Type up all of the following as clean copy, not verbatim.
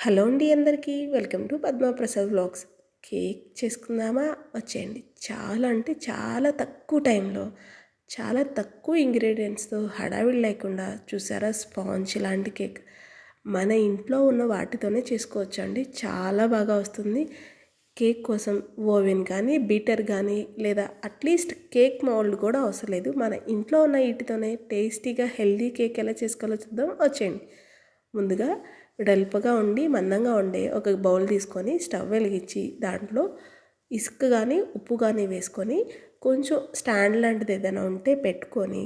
Hello అండి, అందరికీ welcome to Padma Prasad vlogs. Cake చేసుకుందామా? వచ్చేయండి. చాలా అంటే చాలా తక్కువ టైంలో చాలా తక్కువ ఇంగ్రీడియంట్స్తో హడావిడి లేకుండా చూసారా, స్పాంజ్ లాంటి కేక్ మన ఇంట్లో ఉన్న వాటితోనే చేసుకోవచ్చు అండి. చాలా బాగా వస్తుంది. కేక్ కోసం ఓవెన్ కానీ, బీటర్ కానీ, లేదా అట్లీస్ట్ కేక్ మౌల్డ్ కూడా అవసరం లేదు. మన ఇంట్లో ఉన్న వీటితోనే టేస్టీగా హెల్దీ కేక్ ఎలా చేసుకోవాలో చూద్దాం. వచ్చేయండి. ముందుగా వెడల్పుగా ఉండి మందంగా ఉండే ఒక బౌల్ తీసుకొని స్టవ్ వెలిగించి దాంట్లో ఇసుక కానీ ఉప్పు కానీ వేసుకొని కొంచెం స్టాండ్ లాంటిది ఏదైనా ఉంటే పెట్టుకొని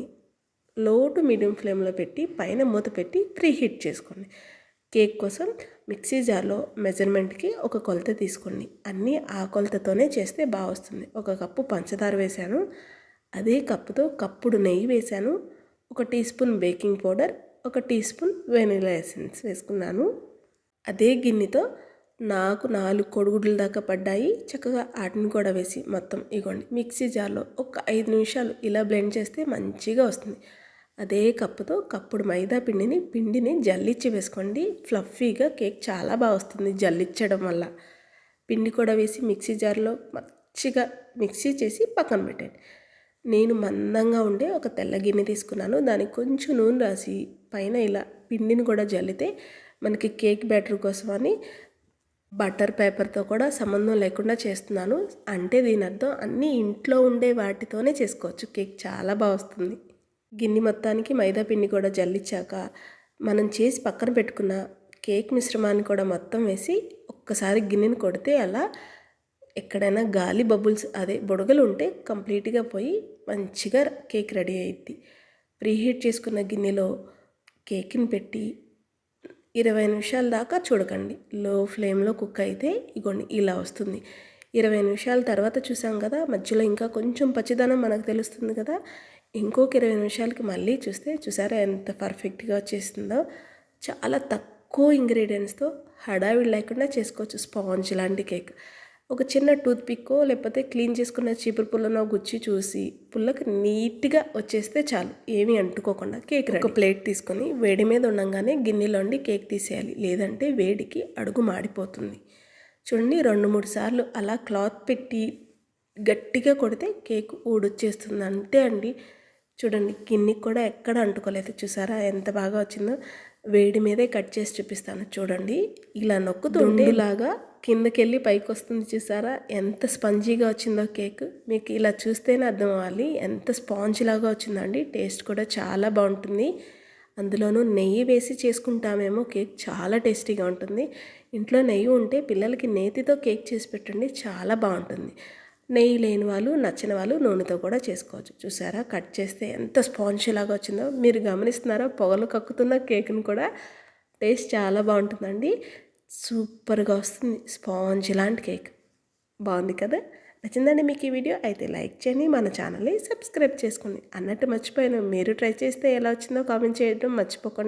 లో టు మీడియం ఫ్లేమ్లో పెట్టి పైన మూత పెట్టి ప్రీ హీట్ చేసుకోండి. కేక్ కోసం మిక్సీ జార్లో మెజర్మెంట్కి ఒక కొలత తీసుకోండి. అన్నీ ఆ కొలతతోనే చేస్తే బాగా వస్తుంది. ఒక కప్పు పంచదార వేశాను, అదే కప్పుతో కప్పుడు నెయ్యి వేశాను, ఒక టీ స్పూన్ బేకింగ్ పౌడర్, ఒక టీ స్పూన్ వెనిలా ఎసెన్స్ వేసుకున్నాను. అదే గిన్నెతో నాకు 4 కోడిగుడ్ల దాకా పడ్డాయి. చక్కగా వాటిని కూడా వేసి మొత్తం ఇగోండి మిక్సీ జార్లో ఒక 5 నిమిషాలు ఇలా బ్లెండ్ చేస్తే మంచిగా వస్తుంది. అదే కప్పుతో కప్పుడు మైదా పిండిని జల్లిచ్చి వేసుకోండి. ఫ్లఫీగా కేక్ చాలా బాగా వస్తుంది జల్లిచ్చడం వల్ల. పిండి కూడా వేసి మిక్సీ జార్లో మంచిగా మిక్సీ చేసి పక్కన పెట్టండి. నేను మందంగా ఉండే ఒక తెల్ల గిన్నె తీసుకున్నాను. దానికి కొంచెం నూనె రాసి పైన ఇలా పిండిని కూడా జల్లితే మనకి కేక్ బ్యాటర్ కోసం అని బటర్ పేపర్తో కూడా సంబంధం లేకుండా చేస్తున్నాను. అంటే దీని అర్థం అన్నీ ఇంట్లో ఉండే వాటితోనే చేసుకోవచ్చు. కేక్ చాలా బాగా వస్తుంది. గిన్నె మొత్తానికి మైదా పిండి కూడా జల్లించాక మనం చేసి పక్కన పెట్టుకున్న కేక్ మిశ్రమాన్ని కూడా మొత్తం వేసి ఒక్కసారి గిన్నెని కొడితే అలా ఎక్కడైనా గాలి బబుల్స్ అదే బుడగలు ఉంటే కంప్లీట్గా పోయి మంచిగా కేక్ రెడీ అయ్యిద్ది. ప్రీహీట్ చేసుకున్న గిన్నెలో కేక్ని పెట్టి 20 నిమిషాల దాకా చూడకండి. లో ఫ్లేమ్లో కుక్ అయితే ఇగోండి ఇలా వస్తుంది. 20 నిమిషాల తర్వాత చూసాం కదా, మధ్యలో ఇంకా కొంచెం పచ్చిదనం మనకు తెలుస్తుంది కదా. ఇంకొక 20 నిమిషాలకి మళ్ళీ చూస్తే చూసారా ఎంత పర్ఫెక్ట్గా వచ్చేస్తుందో. చాలా తక్కువ ఇంగ్రీడియంట్స్తో హడావిడి లేకుండా చేసుకోవచ్చు స్పాంజ్ లాంటి కేక్. ఒక చిన్న టూత్ పిక్కో లేకపోతే క్లీన్ చేసుకున్న చీపురు పుల్లనో గుచ్చి చూసి పుల్లకి నీట్గా వచ్చేస్తే చాలు, ఏమీ అంటుకోకుండా కేక్ రెడీ. ఒక ప్లేట్ తీసుకొని వేడి మీద ఉండగానే గిన్నెలోండి కేక్ తీసేయాలి, లేదంటే వేడికి అడుగు మాడిపోతుంది. చూడండి 2-3 సార్లు అలా క్లాత్ పెట్టి గట్టిగా కొడితే కేక్ ఊడొచ్చేస్తుంది. అంతే అండి. చూడండి గిన్నెకి కూడా ఎక్కడ అంటుకోలేదు. చూసారా ఎంత బాగా వచ్చిందో. వేడి మీదే కట్ చేసి చూపిస్తాను చూడండి. ఇలా నొక్కుతుంటే ఇలాగా కిందకెళ్ళి పైకి వస్తుంది. చూసారా ఎంత స్పంజీగా వచ్చిందో కేక్. మీకు ఇలా చూస్తేనే అర్థం అవ్వాలి ఎంత స్పాంజ్ లాగా వచ్చిందండి. టేస్ట్ కూడా చాలా బాగుంటుంది. అందులోనూ నెయ్యి వేసి చేసుకుంటామేమో కేక్ చాలా టేస్టీగా ఉంటుంది. ఇంట్లో నెయ్యి ఉంటే పిల్లలకి నేతితో కేక్ చేసి పెట్టండి, చాలా బాగుంటుంది. నెయ్యి లేని వాళ్ళు నచ్చిన వాళ్ళు నూనెతో కూడా చేసుకోవచ్చు. చూసారా కట్ చేస్తే ఎంత స్పాంజ్ లాగా వచ్చిందో మీరు గమనిస్తున్నారా. పొగలు కక్కుతున్న కేక్ని కూడా టేస్ట్ చాలా బాగుంటుందండి. సూపర్గా వస్తుంది స్పాంజ్ లాంటి కేక్. బాగుంది కదా. నచ్చిందండి మీకు ఈ వీడియో అయితే లైక్ చేయండి, మన ఛానల్ని సబ్స్క్రైబ్ చేసుకోండి. అన్నట్టు మర్చిపోయాను, మీరు ట్రై చేస్తే ఎలా వచ్చిందో కామెంట్ చేయడం మర్చిపోకండి.